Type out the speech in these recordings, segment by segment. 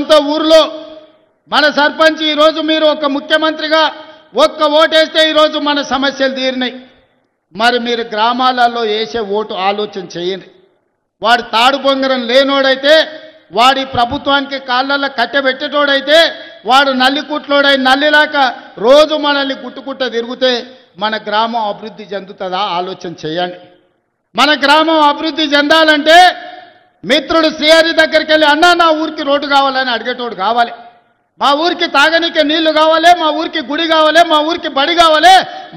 సొంత ఊర్లో మన సర్పంచ్ ఈరోజు మీరు ఒక ముఖ్యమంత్రిగా ఒక్క ఓటేస్తే ఈరోజు మన సమస్యలు తీరినాయి. మరి మీరు గ్రామాలలో వేసే ఓటు ఆలోచన చేయండి. వాడు తాడు బొంగరం లేనోడైతే, వాడి ప్రభుత్వానికి కాళ్ళల్లో కట్టెబెట్టేటోడైతే, వాడు నల్లికుట్లోడై నల్లిలాక రోజు మనల్ని గుట్టుకుట్ట తిరిగితే మన గ్రామం అభివృద్ధి చెందుతుందా ఆలోచన చేయండి. మన గ్రామం అభివృద్ధి చెందాలంటే మిత్రుడు శ్రీహరి దగ్గరికి వెళ్ళి అన్నా నా ఊరికి రోడ్డు కావాలని అడిగేటోడు కావాలి, మా ఊరికి తాగనీకే నీళ్లు కావాలి, మా ఊరికి గుడి కావాలి, మా ఊరికి బడి కావాలి,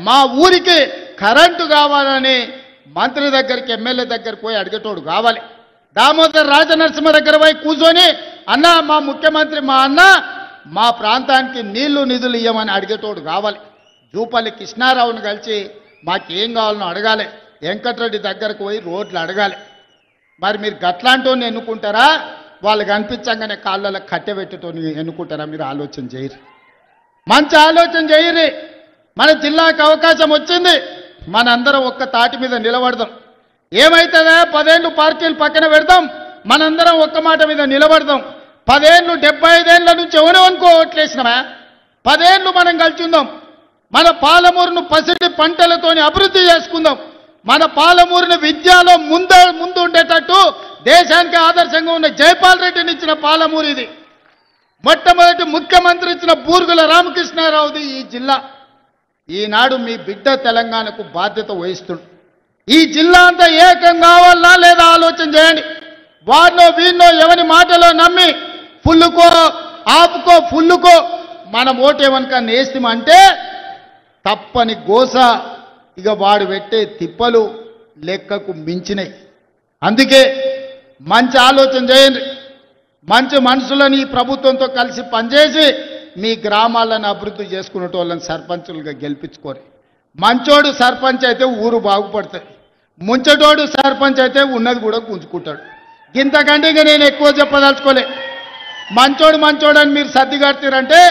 మా ఊరికి కరెంటు కావాలని మంత్రి దగ్గరికి ఎమ్మెల్యే దగ్గరికి పోయి అడిగేటోడు కావాలి. దామోదర్ రాజనరసింహ దగ్గర పోయి కూర్చొని అన్న మా ముఖ్యమంత్రి మా అన్న మా ప్రాంతానికి నీళ్లు నిధులు ఇవ్వమని అడిగేటోడు కావాలి. జూపల్లి కృష్ణారావుని కలిసి మాకేం కావాలనో అడగాలి, వెంకటరెడ్డి దగ్గరకు పోయి రోడ్లు అడగాలి. మరి మీరు గట్లాంటోని ఎన్నుకుంటారా, వాళ్ళు కనిపించగానే కాళ్ళలో కట్టెబెట్టుతోని ఎన్నుకుంటారా? మీరు ఆలోచన చేయరు, మంచి ఆలోచన చేయరు. మన జిల్లాకు అవకాశం వచ్చింది, మనందరం ఒక్క తాటి మీద నిలబడదాం. ఏమైతుందా 10 ఏళ్ళు పార్టీలు పక్కన పెడదాం, మనందరం ఒక్క మాట మీద నిలబడదాం. 10 ఏళ్ళు 75 ఏళ్ళ నుంచి ఎవరెవనుకో ఓట్లేసినామా, 10 ఏళ్ళు మనం కలిసి ఉందాం. మన పాలమూరును పసిడి పంటలతోని అభివృద్ధి చేసుకుందాం. మన పాలమూరుని విద్యలో ముందు ఉండేటట్టు దేశానికి ఆదర్శంగా ఉన్న జైపాల్ రెడ్డిని ఇచ్చిన పాలమూరు ఇది. మొట్టమొదటి ముఖ్యమంత్రి ఇచ్చిన బూర్గుల రామకృష్ణారావుది ఈ జిల్లా. ఈనాడు మీ బిడ్డ తెలంగాణకు బాధ్యత వహిస్తుంది. ఈ జిల్లా అంతా ఏకం కావాలా లేదా ఆలోచన చేయండి. వారిలో వీరిలో ఎవరి మాటలో నమ్మి ఫుల్లుకో ఆపుకో ఫుల్లుకో మనం ఓటేమనుకని వేస్తామంటే తప్పని గోస. ఇక వాడు పెట్టే తిప్పలు లెక్కకు మించినాయి. అందుకే మంచి ఆలోచన చేయండి, మంచి మనుషులను ఈ ప్రభుత్వంతో కలిసి పనిచేసి మీ గ్రామాలను అభివృద్ధి చేసుకునేటోళ్ళని సర్పంచులుగా గెలిపించుకోరు. మంచోడు సర్పంచ్ అయితే ఊరు బాగుపడుతుంది, ముంచటోడు సర్పంచ్ అయితే ఉన్నది కూడా గుంజుకుంటాడు. ఇంతకంటే ఇక నేను ఎక్కువ చెప్పదలుచుకోలే. మంచోడు అని మీరు సర్ది కడతారంటే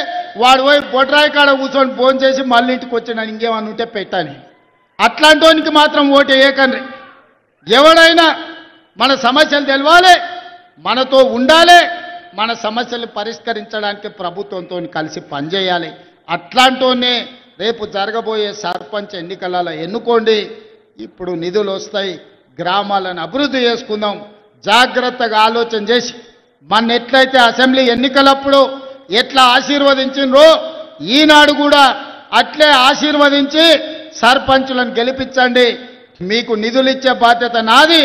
వాడు పోయి బొడ్రాయి కాడ కూర్చొని ఫోన్ చేసి మళ్ళీ ఇంటికి వచ్చిన ఇంకేమన్నా ఉంటే పెట్టాలి. అట్లాంటి వానికి మాత్రం ఓటు వేయకండి. ఎవడైనా మన సమస్యలు తెలవాలి, మనతో ఉండాలి, మన సమస్యలు పరిష్కరించడానికి ప్రభుత్వంతో కలిసి పనిచేయాలి. అట్లాంటోనే రేపు జరగబోయే సర్పంచ్ ఎన్నికలలో ఎన్నుకోండి. ఇప్పుడు నిధులు వస్తాయి, గ్రామాలను అభివృద్ధి చేసుకుందాం. జాగ్రత్తగా ఆలోచన చేసి మన ఎట్లయితే అసెంబ్లీ ఎన్నికలప్పుడు ఎట్లా ఆశీర్వదించినరో ఈనాడు కూడా అట్లే ఆశీర్వదించి సర్పంచులను గెలిపించండి. మీకు నిధులు ఇచ్చే బాధ్యత నాది.